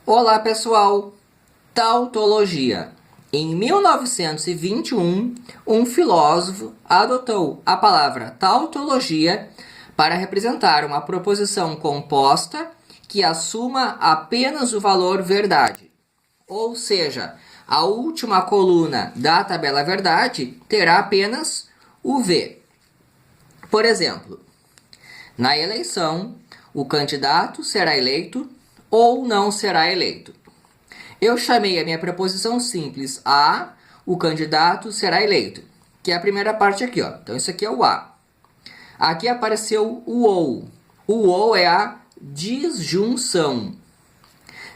Olá, pessoal! Tautologia. Em 1921, um filósofo adotou a palavra tautologia para representar uma proposição composta que assuma apenas o valor verdade. Ou seja, a última coluna da tabela verdade terá apenas o V. Por exemplo, na eleição, o candidato será eleito ou não será eleito. Eu chamei a minha preposição simples a, o candidato será eleito, que é a primeira parte aqui, ó. Então isso aqui é o a. Aqui apareceu o ou. O ou é a disjunção.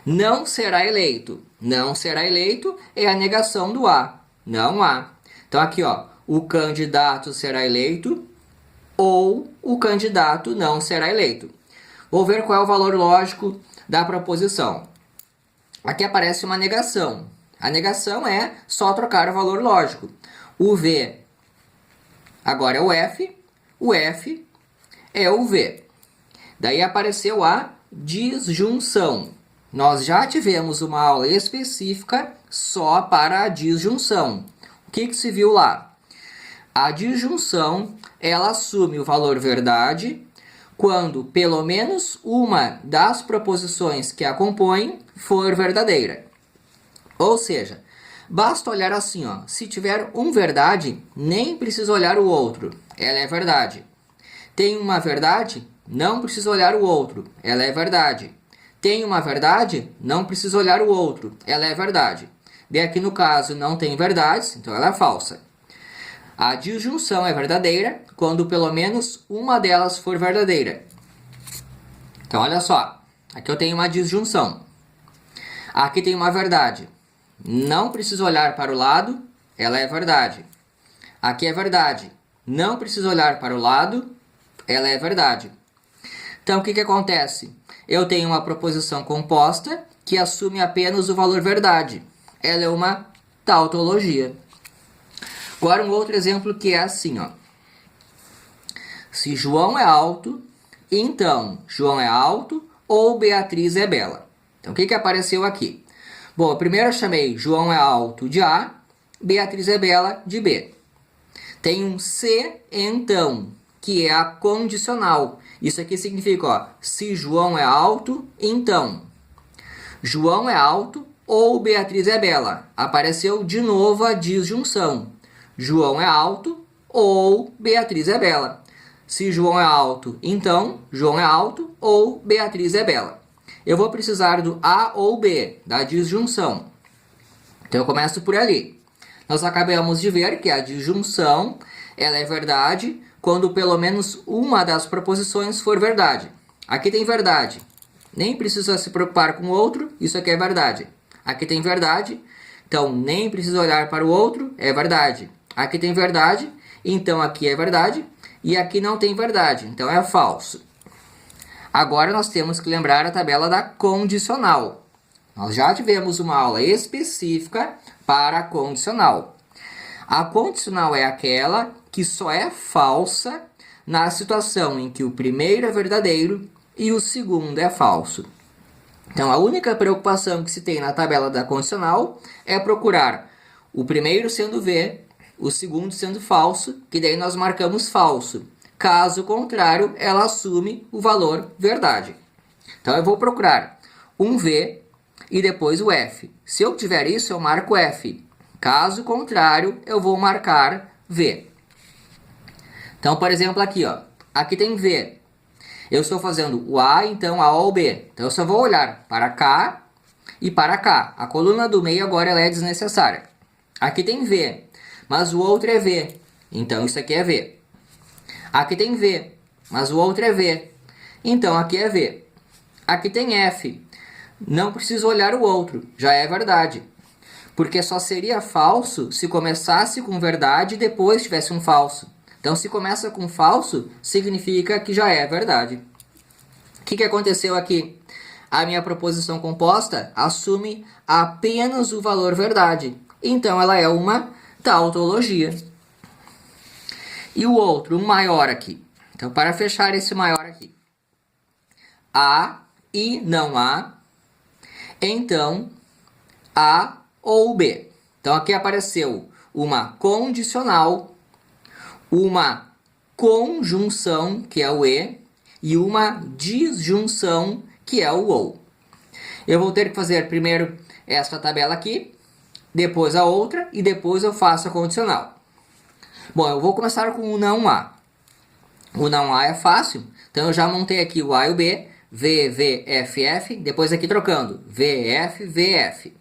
Não será eleito. Não será eleito é a negação do a. Não há. Então aqui, ó, o candidato será eleito ou o candidato não será eleito. Vou ver qual é o valor lógico da proposição. Aqui aparece uma negação. A negação é só trocar o valor lógico. O V agora é o F é o V. Daí apareceu a disjunção. Nós já tivemos uma aula específica só para a disjunção. O que se viu lá? A disjunção, ela assume o valor verdade quando pelo menos uma das proposições que a compõem for verdadeira. Ou seja, basta olhar assim, ó, se tiver um verdade, nem precisa olhar o outro, ela é verdade. Tem uma verdade, não precisa olhar o outro, ela é verdade. Tem uma verdade, não precisa olhar o outro, ela é verdade. E aqui no caso não tem verdades, então ela é falsa. A disjunção é verdadeira quando pelo menos uma delas for verdadeira. Então, olha só. Aqui eu tenho uma disjunção. Aqui tem uma verdade. Não preciso olhar para o lado, ela é verdade. Aqui é verdade. Não preciso olhar para o lado, ela é verdade. Então, o que acontece? Eu tenho uma proposição composta que assume apenas o valor verdade. Ela é uma tautologia. Agora um outro exemplo que é assim, ó. Se João é alto, então João é alto ou Beatriz é bela. Então o que apareceu aqui? Bom, primeiro eu chamei João é alto de A, Beatriz é bela de B. Tem um se então, que é a condicional. Isso aqui significa, ó, se João é alto, então João é alto ou Beatriz é bela. Apareceu de novo a disjunção. João é alto ou Beatriz é bela. Se João é alto, então João é alto ou Beatriz é bela. Eu vou precisar do A ou B, da disjunção. Então eu começo por ali. Nós acabamos de ver que a disjunção ela é verdade quando pelo menos uma das proposições for verdade. Aqui tem verdade. Nem precisa se preocupar com o outro, isso aqui é verdade. Aqui tem verdade, então nem precisa olhar para o outro, é verdade. Aqui tem verdade, então aqui é verdade. E aqui não tem verdade, então é falso. Agora nós temos que lembrar a tabela da condicional. Nós já tivemos uma aula específica para a condicional. A condicional é aquela que só é falsa na situação em que o primeiro é verdadeiro e o segundo é falso. Então a única preocupação que se tem na tabela da condicional é procurar o primeiro sendo V, o segundo sendo falso, que daí nós marcamos falso. Caso contrário, ela assume o valor verdade. Então eu vou procurar um V e depois o F. Se eu tiver isso, eu marco F. Caso contrário, eu vou marcar V. Então, por exemplo, aqui, ó, aqui tem V. Eu estou fazendo o A, então A ou B. Então eu só vou olhar para cá e para cá. A coluna do meio agora ela é desnecessária. Aqui tem V. Mas o outro é V, então isso aqui é V. Aqui tem V, mas o outro é V, então aqui é V. Aqui tem F, não preciso olhar o outro, já é verdade. Porque só seria falso se começasse com verdade e depois tivesse um falso. Então se começa com falso, significa que já é verdade. O que aconteceu aqui? A minha proposição composta assume apenas o valor verdade, então ela é uma tautologia. E o outro, um maior aqui. Então, para fechar esse maior aqui. Há e não há então A ou B. Então aqui apareceu uma condicional, uma conjunção, que é o e uma disjunção, que é o ou. Eu vou ter que fazer primeiro esta tabela aqui, depois a outra e depois eu faço a condicional. Bom, eu vou começar com o não há. O não há é fácil, então eu já montei aqui o A e o B, V, V, F, F, depois aqui trocando, V, F, V, F.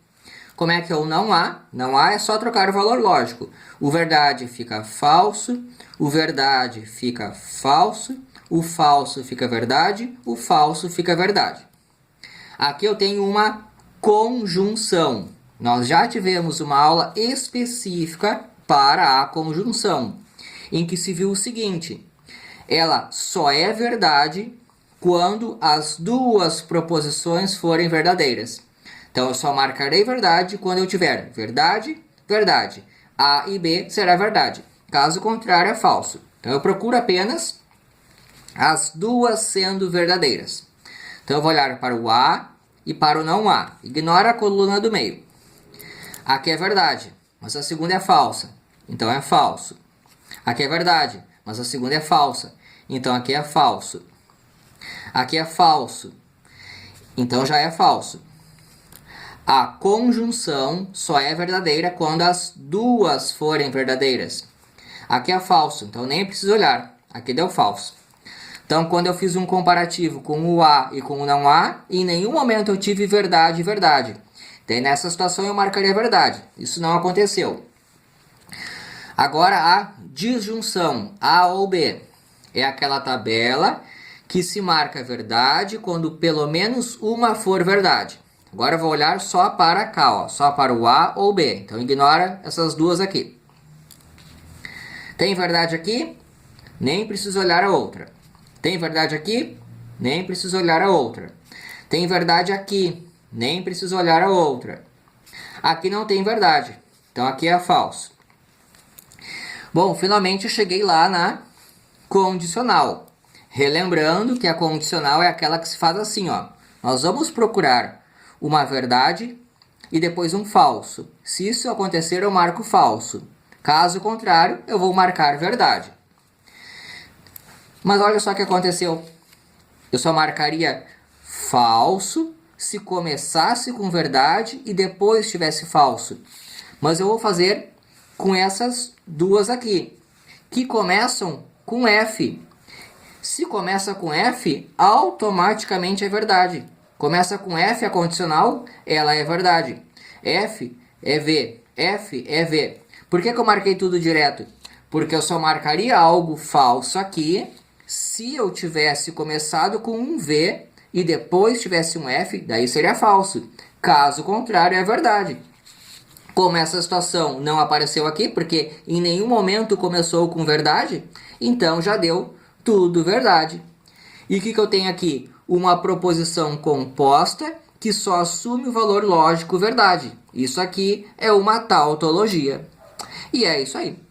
Como é que é o não há? Não há é só trocar o valor lógico. O verdade fica falso, o verdade fica falso, o falso fica verdade, o falso fica verdade. Aqui eu tenho uma conjunção. Nós já tivemos uma aula específica para a conjunção, em que se viu o seguinte: ela só é verdade quando as duas proposições forem verdadeiras. Então, eu só marcarei verdade quando eu tiver verdade, verdade. A e B será verdade. Caso contrário, é falso. Então, eu procuro apenas as duas sendo verdadeiras. Então, eu vou olhar para o A e para o não há. Ignora a coluna do meio. Aqui é verdade, mas a segunda é falsa. Então, é falso. Aqui é verdade, mas a segunda é falsa. Então, aqui é falso. Aqui é falso. Então, já é falso. A conjunção só é verdadeira quando as duas forem verdadeiras. Aqui é falso, então nem preciso olhar. Aqui deu falso. Então, quando eu fiz um comparativo com o A e com o não há, em nenhum momento eu tive verdade e verdade. Daí, nessa situação, eu marcaria verdade. Isso não aconteceu. Agora, a disjunção, A ou B, é aquela tabela que se marca verdade quando pelo menos uma for verdade. Agora eu vou olhar só para cá, ó, só para o A ou B. Então, ignora essas duas aqui. Tem verdade aqui? Nem preciso olhar a outra. Tem verdade aqui? Nem preciso olhar a outra. Tem verdade aqui? Nem preciso olhar a outra. Aqui não tem verdade. Então, aqui é falso. Bom, finalmente eu cheguei lá na condicional. Relembrando que a condicional é aquela que se faz assim, ó. Nós vamos procurar uma verdade e depois um falso. Se isso acontecer, eu marco falso. Caso contrário, eu vou marcar verdade. Mas olha só o que aconteceu. Eu só marcaria falso se começasse com verdade e depois tivesse falso. Mas eu vou fazer com essas duas aqui, que começam com F. Se começa com F, automaticamente é verdade. Começa com F, a condicional, ela é verdade. F é V, F é V. Por que eu marquei tudo direto? Porque eu só marcaria algo falso aqui se eu tivesse começado com um V e depois tivesse um F, daí seria falso. Caso contrário, é verdade. Como essa situação não apareceu aqui, porque em nenhum momento começou com verdade, então já deu tudo verdade. E o que eu tenho aqui? Uma proposição composta que só assume o valor lógico verdade. Isso aqui é uma tautologia. E é isso aí.